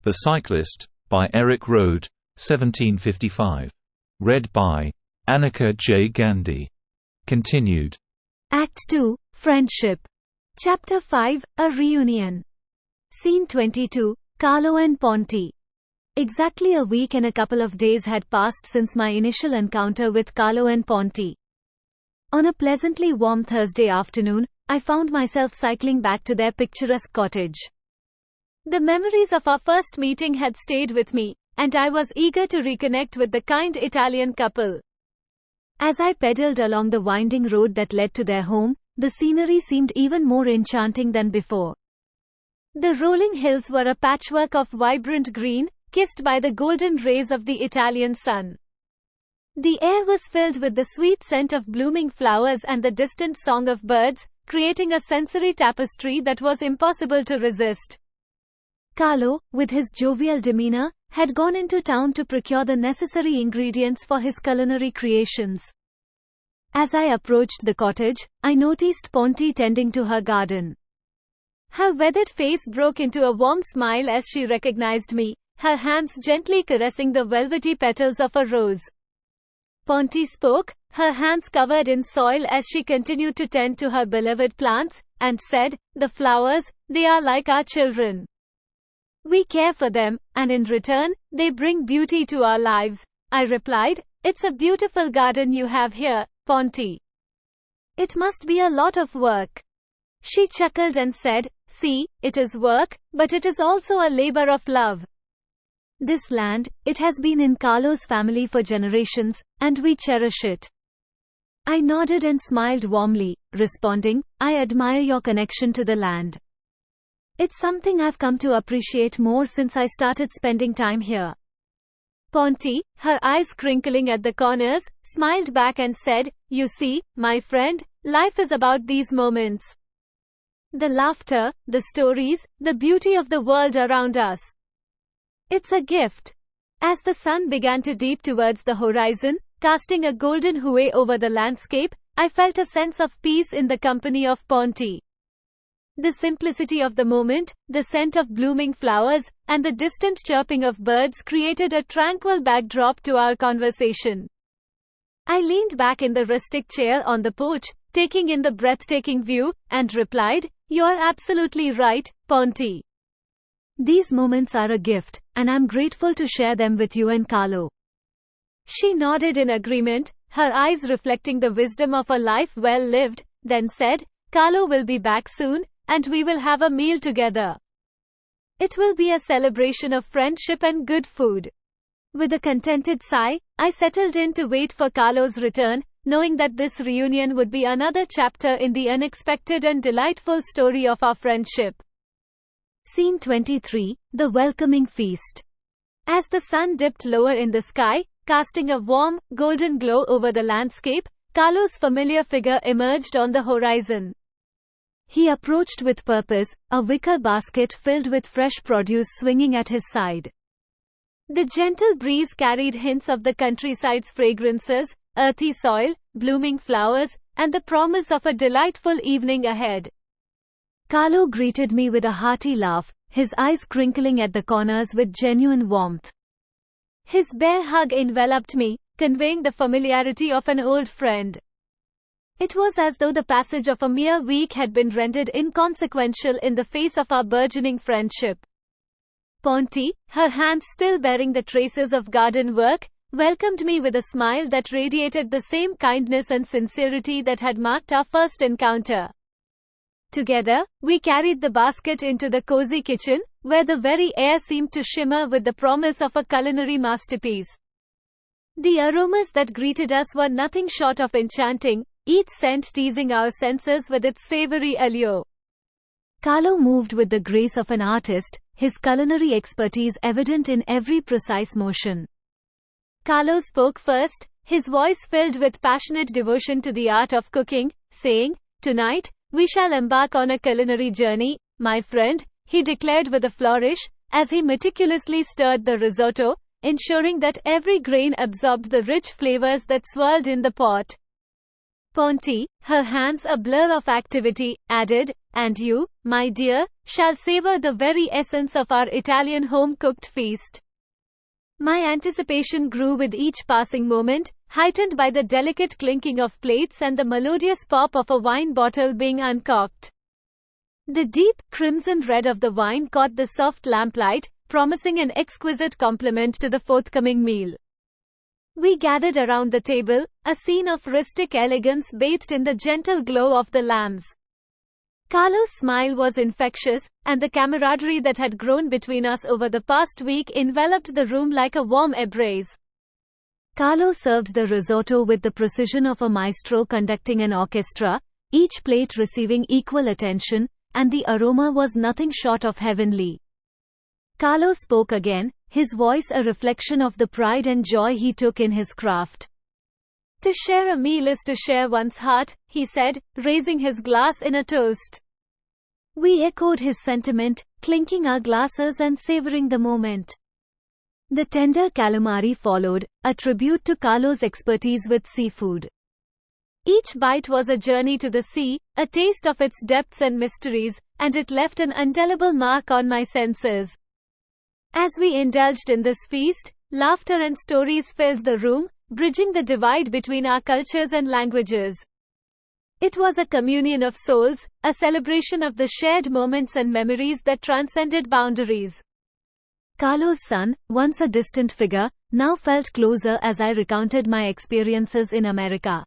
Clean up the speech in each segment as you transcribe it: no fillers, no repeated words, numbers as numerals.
The Cyclist, by Erik Røde, 1755. Read by Annika J. Gandhi. Continued. Act 2, Friendship. Chapter 5, A Reunion. Scene 22, Carlo and Ponti. Exactly a week and a couple of days had passed since my initial encounter with Carlo and Ponti. On a pleasantly warm Thursday afternoon, I found myself cycling back to their picturesque cottage. The memories of our first meeting had stayed with me, and I was eager to reconnect with the kind Italian couple. As I pedaled along the winding road that led to their home, the scenery seemed even more enchanting than before. The rolling hills were a patchwork of vibrant green, kissed by the golden rays of the Italian sun. The air was filled with the sweet scent of blooming flowers and the distant song of birds, creating a sensory tapestry that was impossible to resist. Carlo, with his jovial demeanor, had gone into town to procure the necessary ingredients for his culinary creations. As I approached the cottage, I noticed Ponti tending to her garden. Her weathered face broke into a warm smile as she recognized me, her hands gently caressing the velvety petals of a rose. Ponti spoke, her hands covered in soil as she continued to tend to her beloved plants, and said, "The flowers, they are like our children. We care for them, and in return, they bring beauty to our lives." I replied, "It's a beautiful garden you have here, Ponti. It must be a lot of work." She chuckled and said, "See, it is work, but it is also a labor of love. This land, it has been in Carlo's family for generations, and we cherish it." I nodded and smiled warmly, responding, "I admire your connection to the land. It's something I've come to appreciate more since I started spending time here." Ponti, her eyes crinkling at the corners, smiled back and said, "You see, my friend, life is about these moments. The laughter, the stories, the beauty of the world around us. It's a gift." As the sun began to deep towards the horizon, casting a golden hue over the landscape, I felt a sense of peace in the company of Ponti. The simplicity of the moment, the scent of blooming flowers, and the distant chirping of birds created a tranquil backdrop to our conversation. I leaned back in the rustic chair on the porch, taking in the breathtaking view, and replied, "You're absolutely right, Ponti. These moments are a gift, and I'm grateful to share them with you and Carlo." She nodded in agreement, her eyes reflecting the wisdom of a life well lived, then said, "Carlo will be back soon, and we will have a meal together. It will be a celebration of friendship and good food." With a contented sigh, I settled in to wait for Carlo's return, knowing that this reunion would be another chapter in the unexpected and delightful story of our friendship. Scene 23, The Welcoming Feast. As the sun dipped lower in the sky, casting a warm, golden glow over the landscape, Carlo's familiar figure emerged on the horizon. He approached with purpose, a wicker basket filled with fresh produce swinging at his side. The gentle breeze carried hints of the countryside's fragrances, earthy soil, blooming flowers, and the promise of a delightful evening ahead. Carlo greeted me with a hearty laugh, his eyes crinkling at the corners with genuine warmth. His bare hug enveloped me, conveying the familiarity of an old friend. It was as though the passage of a mere week had been rendered inconsequential in the face of our burgeoning friendship. Ponti, her hands still bearing the traces of garden work, welcomed me with a smile that radiated the same kindness and sincerity that had marked our first encounter. Together, we carried the basket into the cozy kitchen, where the very air seemed to shimmer with the promise of a culinary masterpiece. The aromas that greeted us were nothing short of enchanting, each scent teasing our senses with its savory allure. Carlo moved with the grace of an artist, his culinary expertise evident in every precise motion. Carlo spoke first, his voice filled with passionate devotion to the art of cooking, saying, "Tonight, we shall embark on a culinary journey, my friend," he declared with a flourish, as he meticulously stirred the risotto, ensuring that every grain absorbed the rich flavors that swirled in the pot. Ponty, her hands a blur of activity, added, "And you, my dear, shall savor the very essence of our Italian home-cooked feast." My anticipation grew with each passing moment, heightened by the delicate clinking of plates and the melodious pop of a wine bottle being uncorked. The deep, crimson red of the wine caught the soft lamplight, promising an exquisite complement to the forthcoming meal. We gathered around the table, a scene of rustic elegance bathed in the gentle glow of the lamps. Carlo's smile was infectious, and the camaraderie that had grown between us over the past week enveloped the room like a warm embrace. Carlo served the risotto with the precision of a maestro conducting an orchestra, each plate receiving equal attention, and the aroma was nothing short of heavenly. Carlo spoke again, his voice a reflection of the pride and joy he took in his craft. "To share a meal is to share one's heart," he said, raising his glass in a toast. We echoed his sentiment, clinking our glasses and savoring the moment. The tender calamari followed, a tribute to Carlo's expertise with seafood. Each bite was a journey to the sea, a taste of its depths and mysteries, and it left an indelible mark on my senses. As we indulged in this feast, laughter and stories filled the room, bridging the divide between our cultures and languages. It was a communion of souls, a celebration of the shared moments and memories that transcended boundaries. Carlo's son, once a distant figure, now felt closer as I recounted my experiences in America.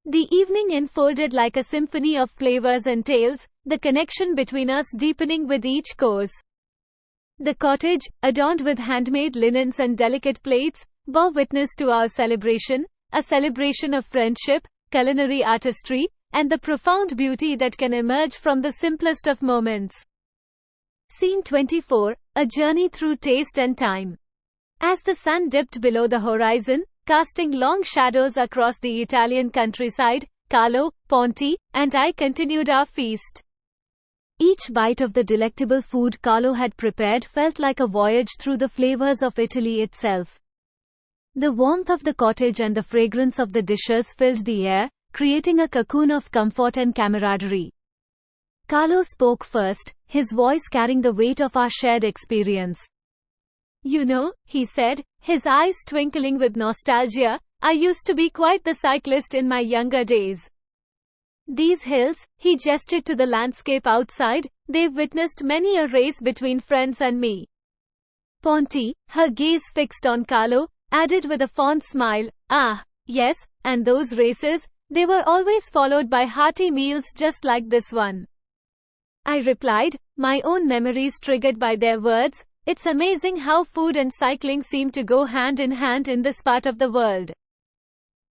The evening unfolded like a symphony of flavors and tales, the connection between us deepening with each course. The cottage, adorned with handmade linens and delicate plates, bore witness to our celebration, a celebration of friendship, culinary artistry, and the profound beauty that can emerge from the simplest of moments. Scene 24, a journey through taste and time. As the sun dipped below the horizon, casting long shadows across the Italian countryside, Carlo, Ponty, and I continued our feast. Each bite of the delectable food Carlo had prepared felt like a voyage through the flavors of Italy itself. The warmth of the cottage and the fragrance of the dishes filled the air, creating a cocoon of comfort and camaraderie. Carlo spoke first, his voice carrying the weight of our shared experience. "You know," he said, his eyes twinkling with nostalgia, "I used to be quite the cyclist in my younger days. These hills," he gestured to the landscape outside, "they've witnessed many a race between friends and me." Ponty, her gaze fixed on Carlo, added with a fond smile, "Ah, yes, and those races, they were always followed by hearty meals just like this one." I replied, my own memories triggered by their words, "It's amazing how food and cycling seem to go hand in hand in this part of the world."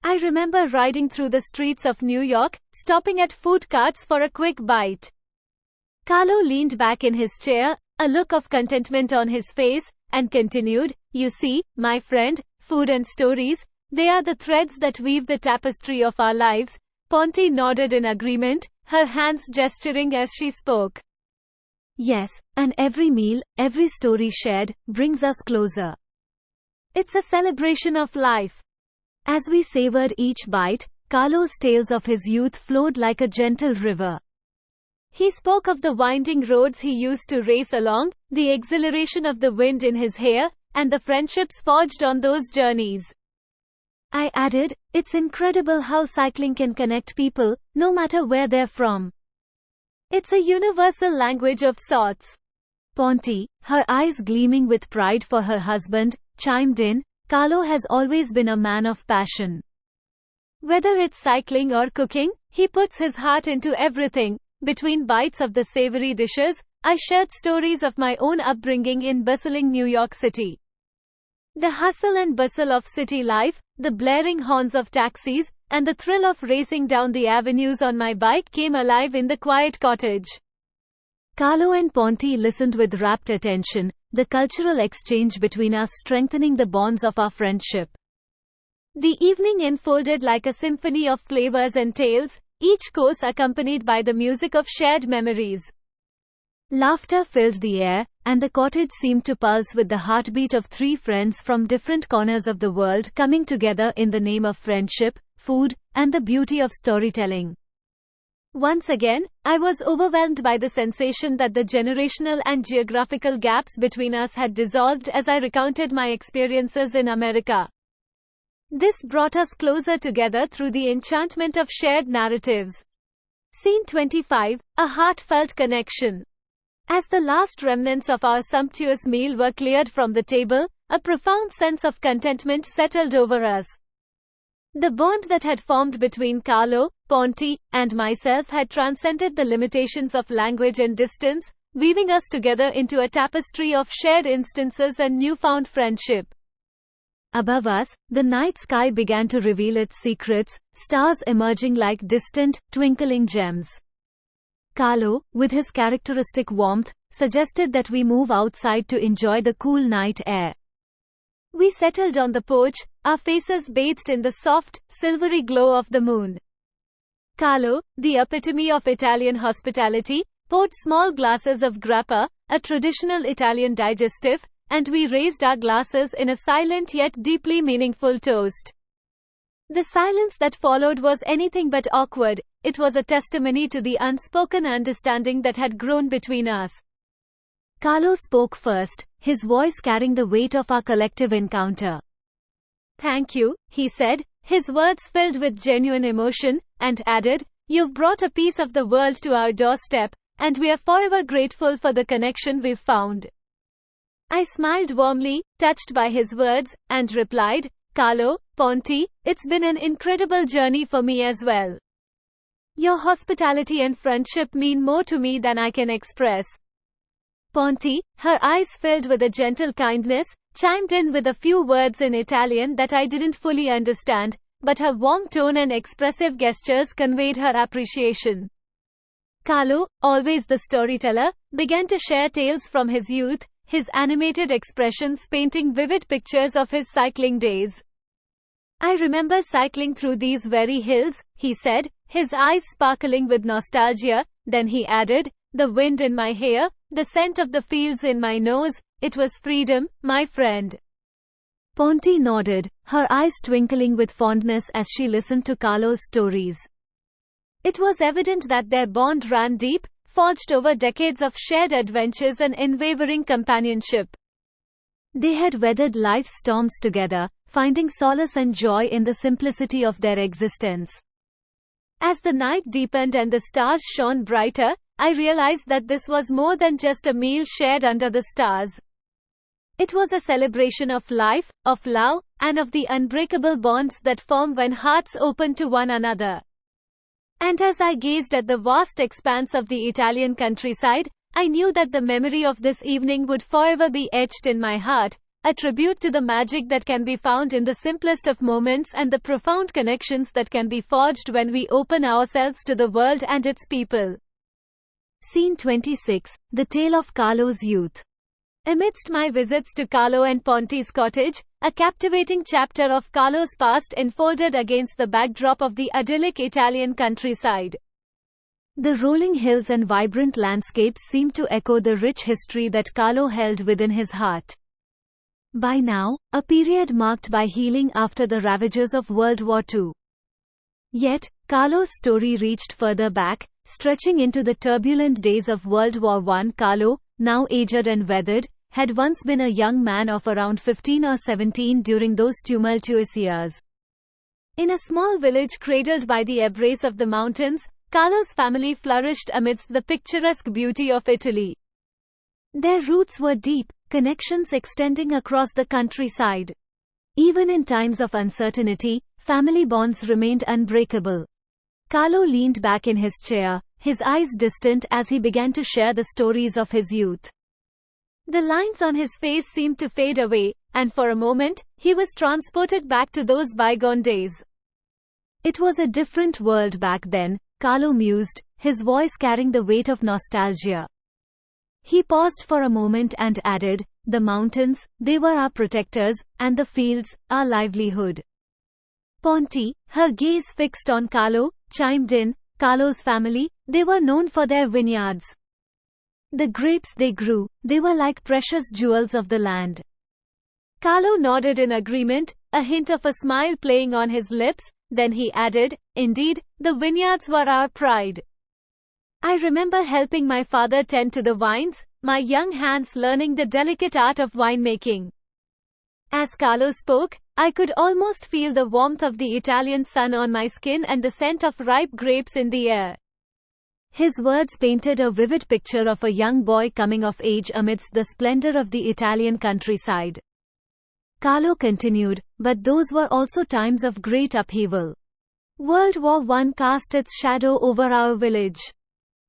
I remember riding through the streets of New York, stopping at food carts for a quick bite. Carlo leaned back in his chair, a look of contentment on his face, and continued, "You see, my friend, food and stories, they are the threads that weave the tapestry of our lives." Ponty nodded in agreement, her hands gesturing as she spoke. "Yes, and every meal, every story shared, brings us closer. It's a celebration of life." As we savored each bite, Carlo's tales of his youth flowed like a gentle river. He spoke of the winding roads he used to race along, the exhilaration of the wind in his hair, and the friendships forged on those journeys. I added, "It's incredible how cycling can connect people, no matter where they're from. It's a universal language of sorts." Ponty, her eyes gleaming with pride for her husband, chimed in, "Carlo has always been a man of passion. Whether it's cycling or cooking, he puts his heart into everything." Between bites of the savory dishes, I shared stories of my own upbringing in bustling New York City. The hustle and bustle of city life, the blaring horns of taxis, and the thrill of racing down the avenues on my bike came alive in the quiet cottage. Carlo and Ponty listened with rapt attention, the cultural exchange between us strengthening the bonds of our friendship. The evening unfolded like a symphony of flavors and tales, each course accompanied by the music of shared memories. Laughter filled the air, and the cottage seemed to pulse with the heartbeat of three friends from different corners of the world coming together in the name of friendship, food, and the beauty of storytelling. Once again, I was overwhelmed by the sensation that the generational and geographical gaps between us had dissolved as I recounted my experiences in America. This brought us closer together through the enchantment of shared narratives. Scene 25, a heartfelt connection. As the last remnants of our sumptuous meal were cleared from the table, a profound sense of contentment settled over us. The bond that had formed between Carlo, Ponti, and myself had transcended the limitations of language and distance, weaving us together into a tapestry of shared instances and newfound friendship. Above us, the night sky began to reveal its secrets, stars emerging like distant, twinkling gems. Carlo, with his characteristic warmth, suggested that we move outside to enjoy the cool night air. We settled on the porch, our faces bathed in the soft, silvery glow of the moon. Carlo, the epitome of Italian hospitality, poured small glasses of grappa, a traditional Italian digestive, and we raised our glasses in a silent yet deeply meaningful toast. The silence that followed was anything but awkward. It was a testimony to the unspoken understanding that had grown between us. Carlo spoke first, his voice carrying the weight of our collective encounter. "Thank you," he said, his words filled with genuine emotion, and added, "You've brought a piece of the world to our doorstep, and we are forever grateful for the connection we've found." I smiled warmly, touched by his words, and replied, "Carlo, Ponti, it's been an incredible journey for me as well. Your hospitality and friendship mean more to me than I can express." Ponti, her eyes filled with a gentle kindness, chimed in with a few words in Italian that I didn't fully understand, but her warm tone and expressive gestures conveyed her appreciation. Carlo, always the storyteller, began to share tales from his youth, his animated expressions painting vivid pictures of his cycling days. "I remember cycling through these very hills," he said, his eyes sparkling with nostalgia. Then he added, "The wind in my hair, the scent of the fields in my nose, it was freedom, my friend." Ponti nodded, her eyes twinkling with fondness as she listened to Carlo's stories. It was evident that their bond ran deep, forged over decades of shared adventures and unwavering companionship. They had weathered life's storms together, finding solace and joy in the simplicity of their existence. As the night deepened and the stars shone brighter, I realized that this was more than just a meal shared under the stars. It was a celebration of life, of love, and of the unbreakable bonds that form when hearts open to one another. And as I gazed at the vast expanse of the Italian countryside, I knew that the memory of this evening would forever be etched in my heart, a tribute to the magic that can be found in the simplest of moments and the profound connections that can be forged when we open ourselves to the world and its people. Scene 26, the tale of Carlo's youth. Amidst my visits to Carlo and Ponti's cottage, a captivating chapter of Carlo's past unfolded against the backdrop of the idyllic Italian countryside. The rolling hills and vibrant landscapes seemed to echo the rich history that Carlo held within his heart. By now, a period marked by healing after the ravages of World War II. Yet, Carlo's story reached further back, stretching into the turbulent days of World War I. Carlo, now aged and weathered, had once been a young man of around 15 or 17 during those tumultuous years. In a small village cradled by the embrace of the mountains, Carlo's family flourished amidst the picturesque beauty of Italy. Their roots were deep, connections extending across the countryside. Even in times of uncertainty, family bonds remained unbreakable. Carlo leaned back in his chair, his eyes distant as he began to share the stories of his youth. The lines on his face seemed to fade away, and for a moment, he was transported back to those bygone days. It was a different world back then, Carlo mused, his voice carrying the weight of nostalgia. He paused for a moment and added, "The mountains, they were our protectors, and the fields, our livelihood." Ponti, her gaze fixed on Carlo, chimed in, "Carlo's family, they were known for their vineyards. The grapes they grew, they were like precious jewels of the land." Carlo nodded in agreement, a hint of a smile playing on his lips, then he added, "Indeed, the vineyards were our pride." I remember helping my father tend to the vines, my young hands learning the delicate art of winemaking. As Carlo spoke, I could almost feel the warmth of the Italian sun on my skin and the scent of ripe grapes in the air. His words painted a vivid picture of a young boy coming of age amidst the splendor of the Italian countryside. Carlo continued, "But those were also times of great upheaval. World War I cast its shadow over our village.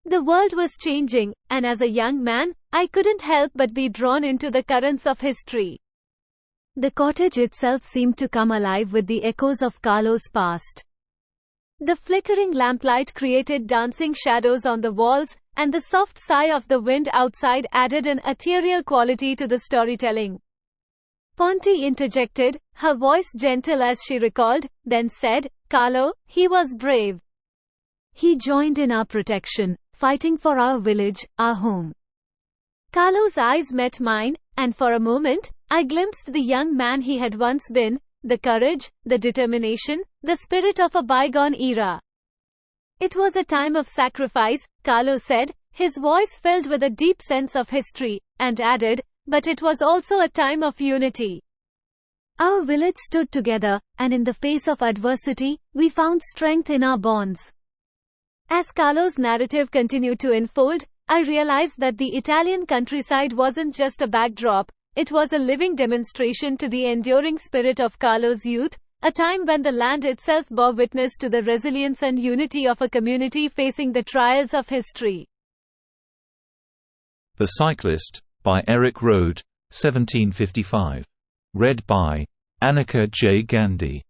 The world was changing, and as a young man, I couldn't help but be drawn into the currents of history." The cottage itself seemed to come alive with the echoes of Carlo's past. The flickering lamplight created dancing shadows on the walls, and the soft sigh of the wind outside added an ethereal quality to the storytelling. Ponti interjected, her voice gentle as she recalled, then said, "Carlo, he was brave. He joined in our protection, fighting for our village, our home." Carlo's eyes met mine, and for a moment, I glimpsed the young man he had once been, the courage, the determination, the spirit of a bygone era. "It was a time of sacrifice," Carlo said, his voice filled with a deep sense of history, and added, "but it was also a time of unity. Our village stood together, and in the face of adversity, we found strength in our bonds." As Carlo's narrative continued to unfold, I realized that the Italian countryside wasn't just a backdrop, it was a living demonstration to the enduring spirit of Carlo's youth, a time when the land itself bore witness to the resilience and unity of a community facing the trials of history. The Cyclist, by Erik Røde, 1755. Read by Annika J. Gandhi.